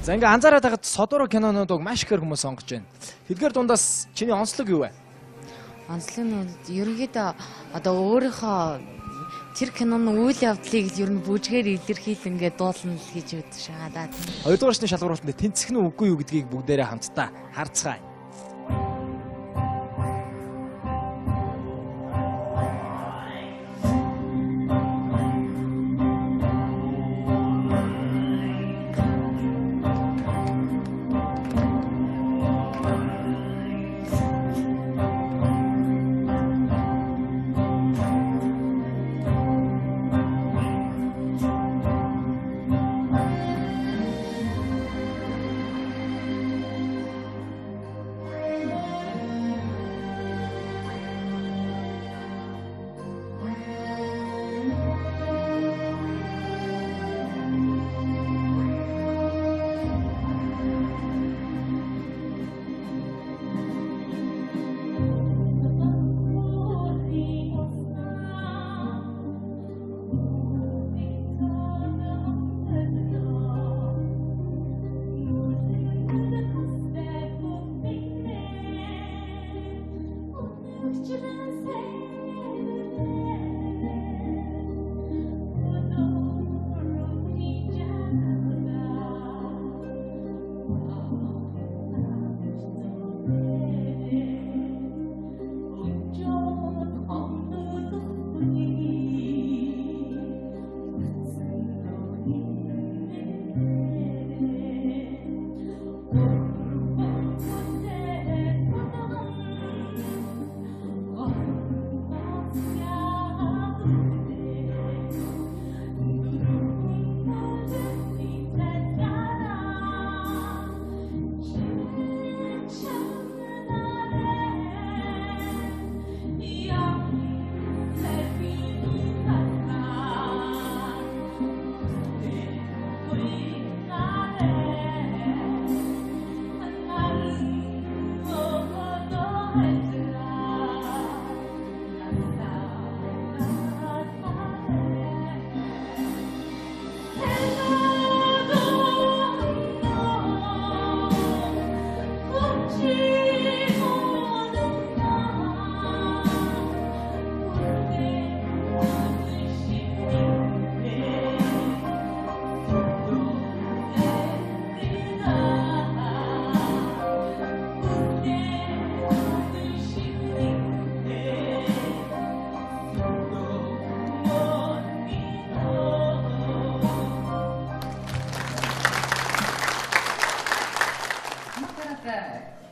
За ингээ анзаараад байхад содороо кинонуудыг маш ихээр хүмүүс сонгож байна. Тэдгээр дундаас чиний онцлог юу вэ? Онцлог нь ерөнхийдөө одоо өөрийнхөө тэр киноны үйл явдлыг ер нь бүжгээр илэрхийл ингээд дуулна л гэж бодож байгаа даа. Хоёрдугаар шний шалгуурлалтанд тэнцэх нь үгүй юу гэдгийг бүгдээрээ хамтдаа харцгаая.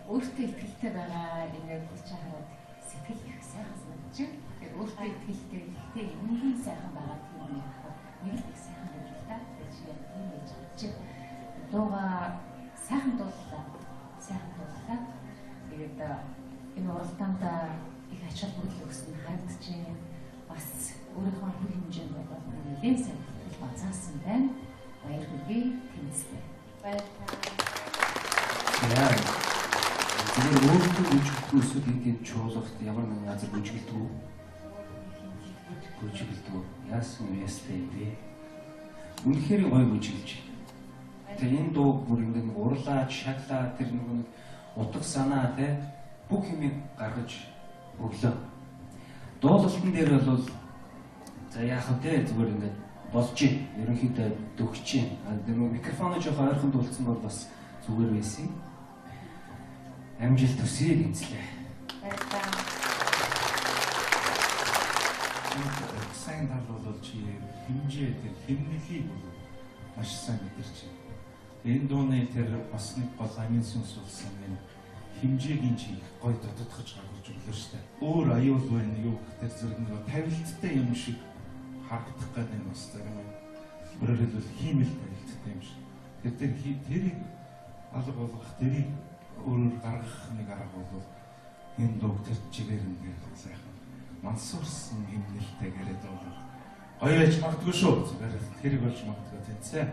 Өөртөө итгэлтэй байгаа ингээд хэлж хараад сэтгэл их сайхан санагдчих. Тэгээд өөртөө итгэлтэй гэхдээ юмгийн сайхан байгаа юм яах вэ? Нэг л их сайхан гэж л та. Тэгээд тийм гэж бодчих. Дууга сайхан дууллаа. Сайхан дууллаа. Тэгээд энэ уралдаанд их ачаал бүрлэг өгсөн харагдчихээн. Бас өөрийнхөө хөл хэмжээнд бол нэлээд сайн сэтгэл бацаасан байна. Баяр хүргэе тэнцлээ. Баярлалаа. Тэгээд өөртөө үжиглэхгүй эсвэл эдгээр чуулгад ямар нэгэн газар үжиглэдэг үү? Үжиглэдэг. Яасан ястай бэ? Үнэхээр гоё үжиглэж. Тэгээд энэ дуу бүр ингээд урлаад, шаглаад тэр нэг утга санаа те бүх юмыг гаргаж өглөө. Дуулалтын дээр бол за яах вэ? Зүгээр ингээд болж юм. Ерөнхийдөө дөгч юм. Тэр микрофоно жоох ойрхон дуулсан бол бас зүгээр байсан. Амжилт төсөйг эзлээ. Баярлалаа. Сайн тал бол чи хэмжээ тэр хэмнэлийг бол маш сайн мэдэрч байна. Энэ дууны тэр бас нэг гол амин сүнс болсон энэ хэмжээгийн чи их гой дутагдаж гаргаж өглөө штэ. Өөр аюул байна юу гэхээр зэрэг нэг тавилттай юм шиг харагдах гэдэг нь бас зарим өөрөөр хэлбэл хиймэл тавилттай юм шиг. Тэгэхээр тэрийг алга болгох тэрийг өөрөөр гаргах нэг арга бол энэ дууг тэр чигээр ингээд сайхан мансуурсан хэмнэлтэй гэрэд бол гоё байж магадгүй шүү. Зүгээр тэрийг болж магадгүй тэнцээ.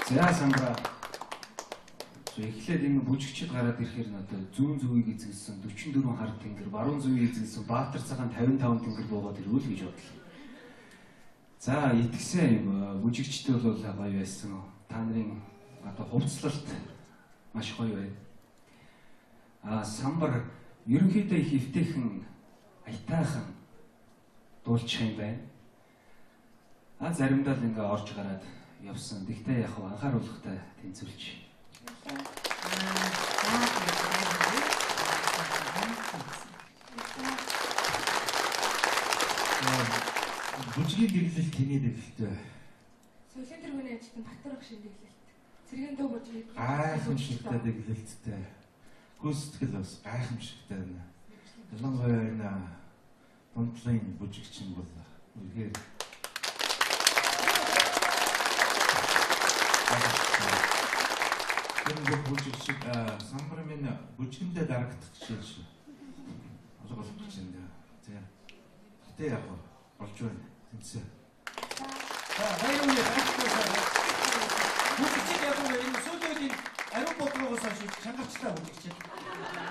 За самбра. Эхлээд энэ бүжигчд гараад ирэхээр надад зүүн зүгийг эзэлсэн 44 хар тэнгэр, баруун зүгийг эзэлсэн Баатар цагаан 55 тэнгэр буугаад ирвэл гэж бодлоо. За итгэсэн юм бүжигчтэй бол гоё байсан. Та нарын одоо хувцлалт маш гоё байна. Самбар ерөнхийдөө их эвтэйхэн аятайхан дуулчих юм байна. Заримдаа л ингээ орж гараад явсан. Тэгтээ яг анхааруулгатай тэнцвэрч. Бүжгийн дэглэлт тэнийд дэглэлтэй. Сөүлийн тэргүүний ажилтан Баттар ах шиг дэглэлт. Цэргийн дуу бүжгийг Гайхамшигтай дэглэлттэй. Гүйцэтгэл бас гайхамшигтай байна. Ялангуяа энэ дундлын бүжигчин бол үнэхээр энэ бүжигчид самбар минь бүжгэндээ дарагдах жишээ шүү. Олгол гэж энэ. Гэтэ яг болж байна. Тэнцээ. Баяр үе хайртай. Бүжигчид яг энэ сүүлийн ариун бодлогоос хойш чангарчтай бүжигчид.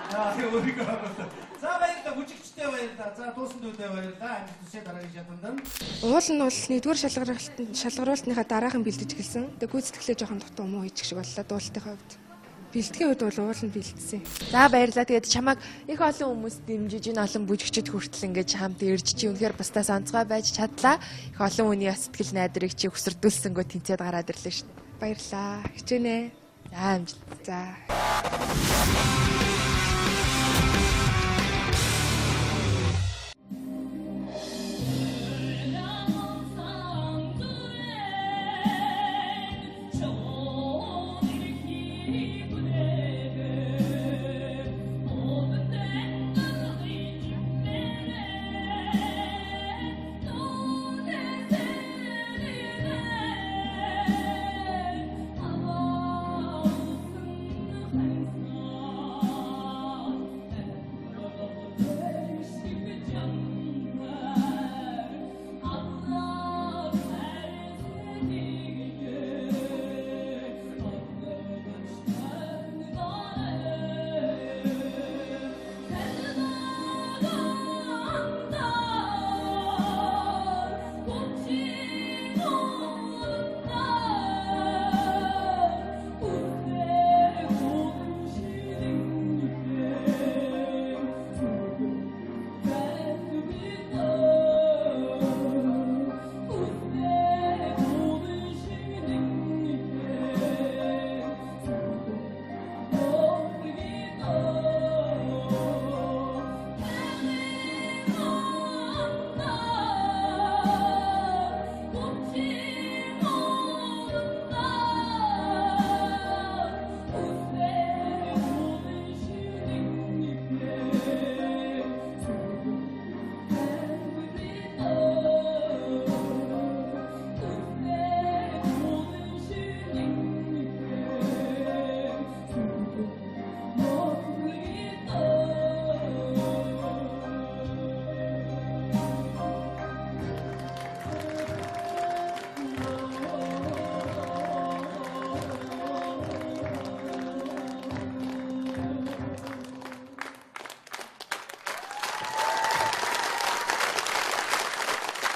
Тэгээ өөрийгөө харуулсан. За баярлалаа бүжигчтэй баярлалаа. За дуусан дүүдээ баярлалаа. Амжилт хүсье дараагийн шатандан. Уул нь бол нэгдүгээр шалгаруултныхаа дараахан бэлдэж гэлсэн. Тэгээ гүйцэтгэлээ жоохон дутуу муу хийчих шиг боллоо дуулалтынхаа хувьд. Бэлтгэхийн үед бол уул нь бэлдсэн. За баярлалаа. Тэгээд чамайг их олон хүмүүс дэмжиж энэ олон бүжигчид хүртэл ингэж хамт ирж чи үнэхээр бусдаас онцгой байж чадлаа. Их олон хүний сэтгэл найдрыг чи өсөрдүүлсэнгөө тэнцээд гараад ирлээ шүү. Баярлалаа. Хичээнэ. За амжилт. За.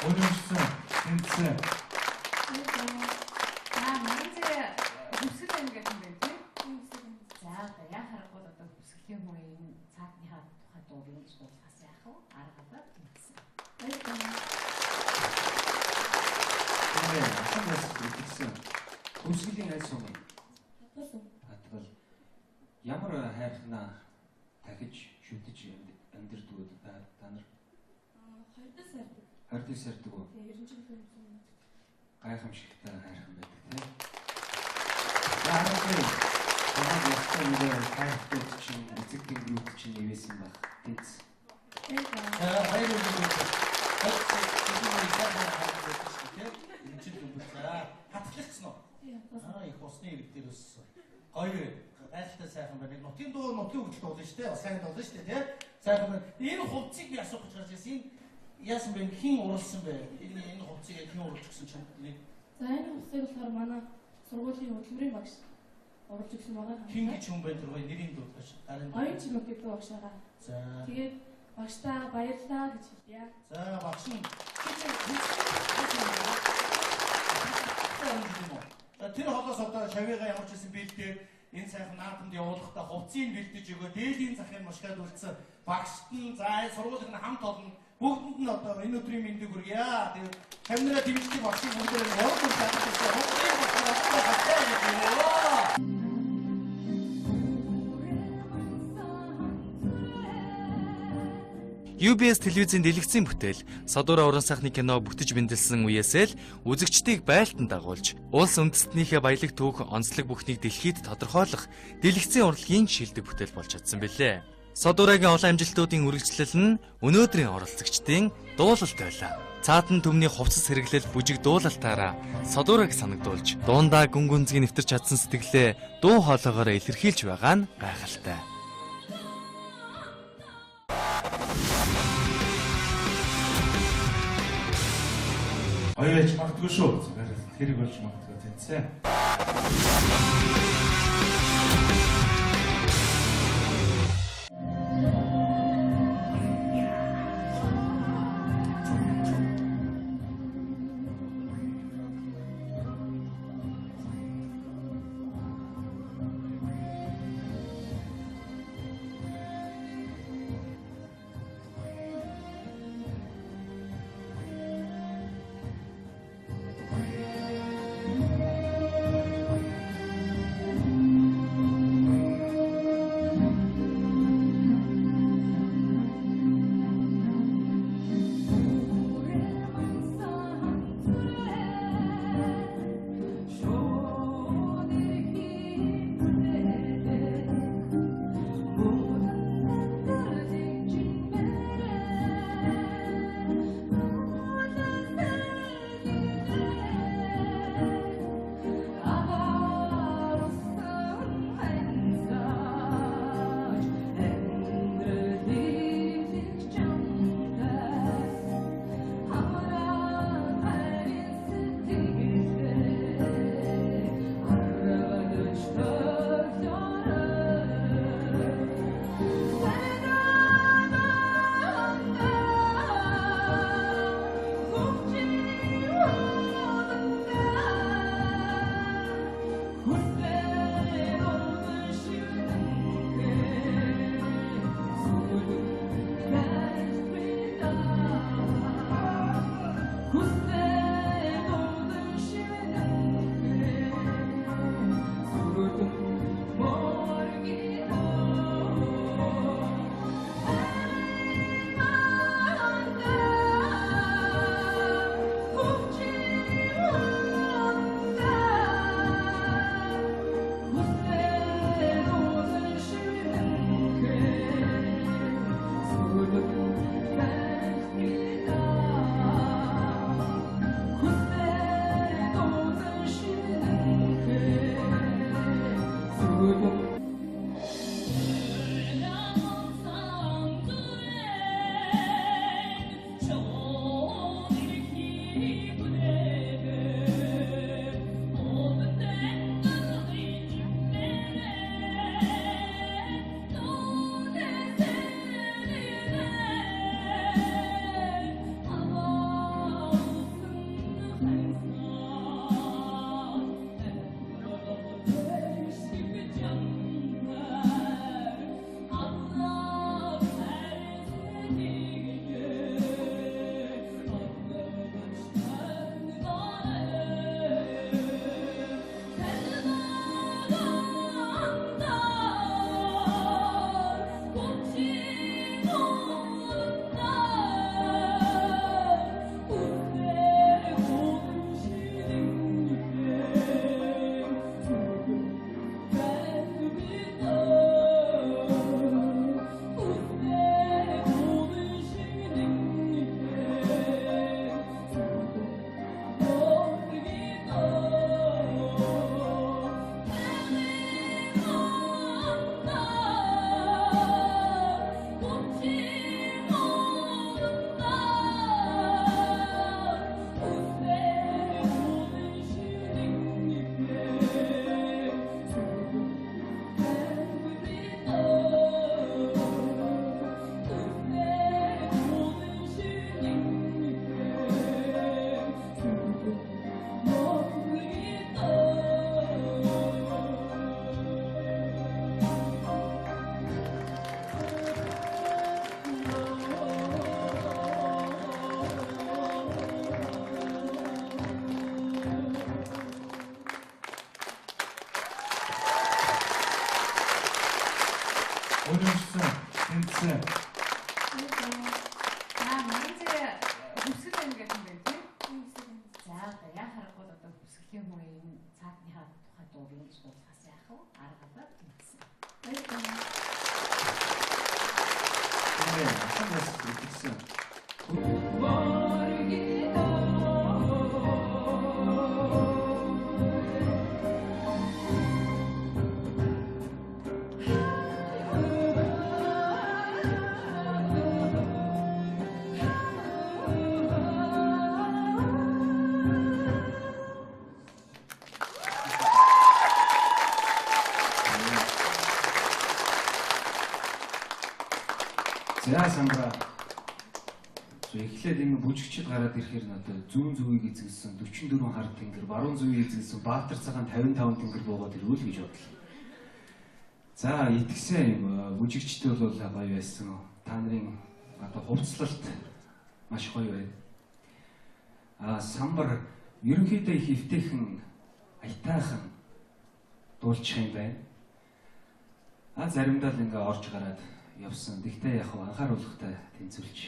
Өнөөсөн тэнцээ. Манайзээ хүсгэл байна гэдэг юм байна тийм. За одоо яа харахгүй одоо хүсгэлийн хүн цаатныхаа тухай дуу бийж дуулахаас яах вэ? Аргалаад тэнцсэн. Хүсгэлийн аль сум? Хатгал. Ямар хайрхнаа дахиж шүтэж амьдрдгүүд та нар? Хайртай сардаг уу? Гайхамшигтай хайрхан байдаг тийм. Яагаад вэ? Хайртай чинь эцэг тэнгэрүүд чинь нэвээсэн баг. Тэнц. Баяр үе. Хатгалцсан уу? Их усны ирэг дээр ус гоё гайхалтай сайхан байна. Нутгийн дуу нутгийн хөгжил болно шүү дээ. Сайн болно шүү дээ, тий? Сайхан байна. Энэ хувцсыг би асуух гэж гарч ирсэн. Яасан бэ? Хин уралсан бэ? Энэ хувцсыг хин уралж гисэн чинь нэг. За энэ хувцсыг болохоор манай сургуулийн хөтөлмөрийн багш оруулж өгсөн байгаа. Хин гэж хүн байна тэр нэрийн дуудаж гарын. Оюун чимэгтэй багш байгаа. За. Тэгээд багштаа баярлалаа гэж хэлье. За багш нь тэр холоос одоо шавьяга ямар ч гэсэн бэлдээд энэ сайхан наадамд явуулахдаа хувцсыг бэлдэж өгөө дээлийн захын мушгаад үлдсэн багшд нь за сургуулийн хамт олон бүгдэнд нь одоо энэ өдрийн мэндийг хүргье. Тэгээд камера дэмждэг багшийн хүндрээр урд үр чадчихсан. UBS телевизийн дэлгэцийн бүтээл Садуура уран сайхны кино бүтэж бэлдсэн үеэсээ л үзэгчдийг байлдан дагуулж улс үндэстнийхээ баялаг түүх онцлог бүхнийг дэлхийд тодорхойлох дэлгэцийн урлагийн шилдэг бүтээл болж чадсан билээ. Садуурагийн олон амжилтуудын үргэлжлэл нь өнөөдрийн оролцогчдын дуулалт байлаа. Цаатан төмний хувцас хэрэглэл бүжиг дуулалтаараа Садуураг санагдуулж дуундаа гүн гүнзгий нэвтэрч чадсан сэтгэлээ дуу хоолойгоор илэрхийлж байгаа нь гайхалтай. Хоёулаач магадгүй шүү. Зүгээр хэрэг болж магадгүй тэнцээ. өрөөсөн тэнцээ. Манай хүсэл ингээд юм байна тийм. За яа харахгүй одоо хүсгэлийн хүн энэ цаатныхаа тухай дуу ингэж дуулахаас яах вэ? Аргаалаа тэнцсэн. асаас үлдсэн. За самбра. Эхлээд энэ бүжигчд гараад ирэхээр надад зүүн зүгийг эзэлсэн 44 хар тэнгэр, баруун зүгийг эзэлсэн Баатар цагаан 55 тэнгэр буугаад ирвэл гэж бодлоо. За итгэсэн юм бүжигчтэй бол гоё байсан. Та нарын одоо хувцлалт маш гоё байна. Самбар ерөнхийдөө их эвтэйхэн аятайхан дуулчих юм байна. Заримдаа л ингээ орж гараад явсан. Тэгтээ яг анхааруулгатай тэнцвэрч.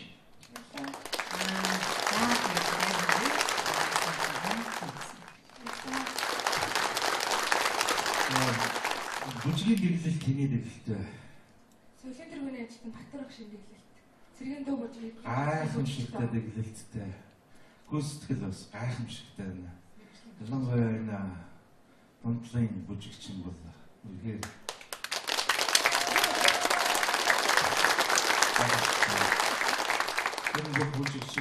Бүжгийн дэглэл тэний дэглэлтэй. Сөүлийн тэргүүний ажилтан Батар ах шиг дэглэлт. Цэргийн дуу бүжгийг Гайхамшигтай дэглэлттэй. Хүстгэл бас гайхамшигтай байна. Ялангуяа энэ Дундлын бүжигч нь бол үнэхээр энэ бүжигч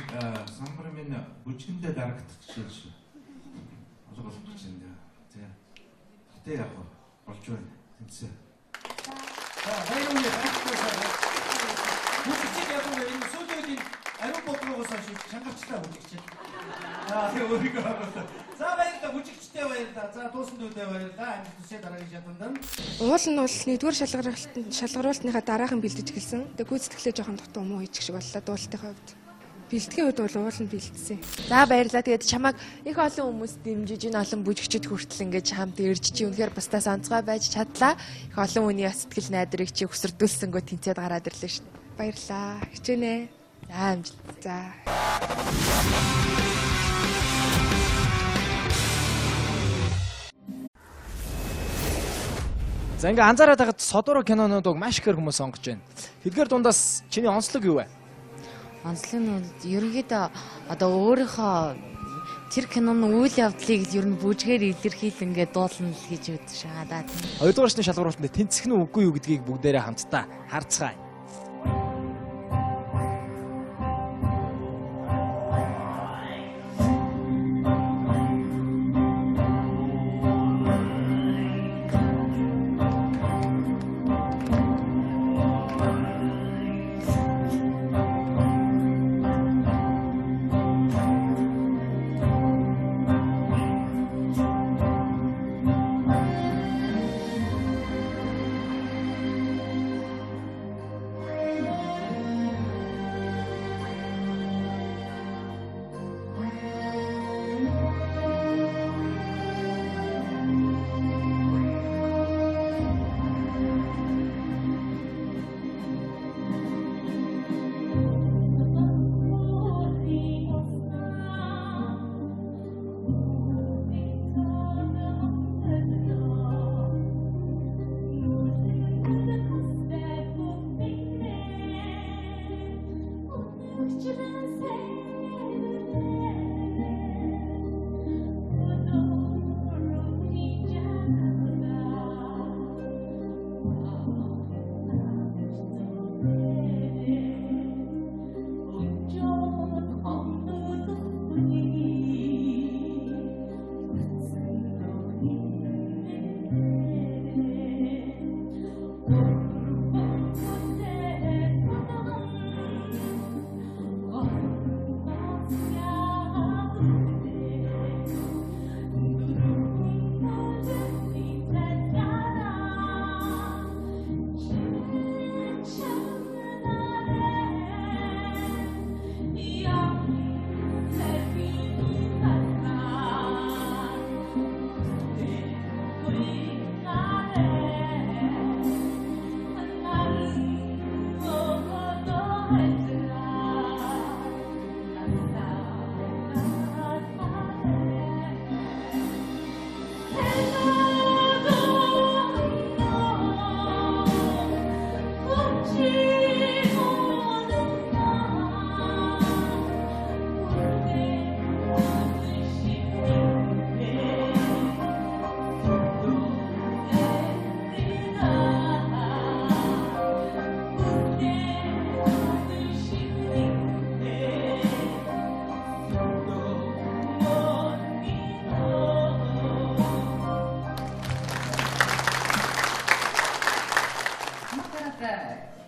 самбар минь бүжгэндээ дарагдах жишээ шүү. Олго болгож байна. Тэ яг болж байна. Тэнцээ. За баярлалаа. Бүжигчид яг энэ сүүлийн үед ариун бодлогоос хойш чангарчтай бүжигч. Тэгээ өөрийгөө харуулсан. За баярлалаа бүжигчтэй баярлалаа. За дуусан дүүдээ баярлалаа. Амжилт хүсье дараагийн шатанд. Уул нь бол нэгдүгээр шалгаруулалтныхаа дараахан бэлдэж эхэлсэн. Тэгээ гүйцэтгэлээ жоохон дутуу муу хийчих шиг боллоо дуулалтынхаа хувьд. Бэлтгэхийн үед бол уул нь бэлдсэн. За баярлалаа. Тэгээд чамайг их олон хүмүүс дэмжиж энэ олон бүжигчд хүртэл ингэж хамт ирж чи үнэхээр бас тас онцгой байж чадлаа. Их олон хүний сэтгэл найдрыг чи өсөрдүүлсэнгөө тэнцээд гараад ирлээ шин. Баярлалаа. Хичээнэ. За амжилт. За. За ингээ анзаараад байгаад содороо кинонуудыг маш ихээр хүмүүс сонгож байна. Тэдгээр дундаас чиний онцлог юу вэ? Онцлог нь бол ерөнхийдөө одоо өөрийнхөө тэр киноны үйл явдлыг ер нь бүжгээр илэрхийлэнгээ дуулна л гэж үзэж байгаа даа. Хоёрдугаар шний шалгуултанд тэнцэх нь үгүй юу гэдгийг бүгдээрээ хамтдаа харцгаая.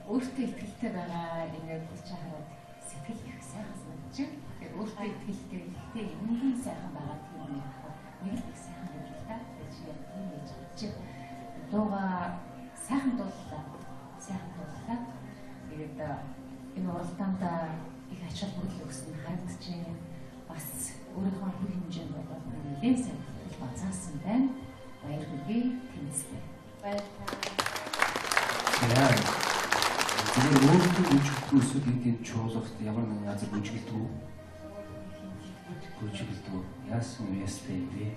өөртөө итгэлтэй байгаа ингээд үзэж хараад сэтгэл их сайхан санагдаж байна. Тэгэхээр өөртөө итгэлтэй гэхдээ энгийн сайхан байгаа тийм юм яг нэг л их сайхан гэж л та. Тэгээд чи яг тийм гэж бодож байна. Дууга сайхан дууллаа. Сайхан дууллаа. Тэгээд энэ уралдаанд их ач холбогдол өгсөн харагдаж байна. Бас өөрийнхөө хөр хэмжээнд болоод нэлээд сайн сэтгэл бацаасан байна. Баяр хүргэе тэнцлээ. Яа. Тэгээд өөртөө үжигдэх эсвэл энэ чуулгад ямар нэгэн газар үжиглдэг үү? Үжиглдэг. Яасан ястай бэ?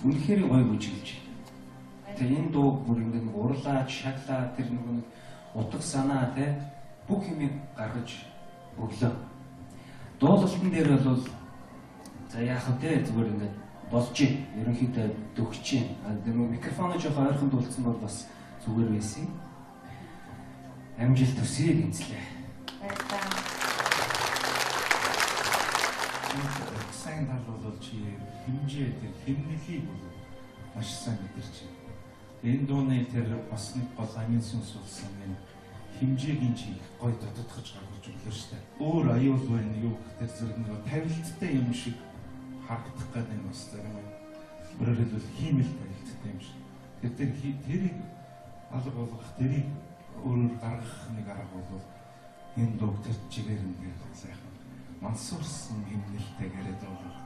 Үнэхээр гоё үжиглэж байна. Тэгээд энэ дуу бүр ингээд урлаад, шаглаад тэр нэг утга санаа те бүх юмыг гаргаж өглөө. Дуулалтан дээр бол за яах вэ зүгээр ингээд болж байна. Ерөнхийдөө дөгч байна. Тэр микрофоно жоохон ойрхон дуулсан бол бас зүгээр байсан. Амжилт төсөйг гинцлээ. Сайн тал бол чи хэмжээ тэр хэмнэлийг бол маш сайн мэдэрч байна. Энэ дууны тэр бас нэг гол амин сүнс болсон энэ хэмжээгийн чи гой дутагдаж гаргаж өглөө штэ. Өөр аюул байна юу гэхээр зэрэг нэг тавилттай юм шиг харагдах гэдэг нь бас зарим өөрөөр хэлбэл хиймэл тавилттай юм шиг. Тэрийг алга болгох тэрийг өөрөөр гаргах нэг арга бол энэ дууг тэр чигээр ингээд сайхан мансуурсан хэмнэлтэйгээр дуулах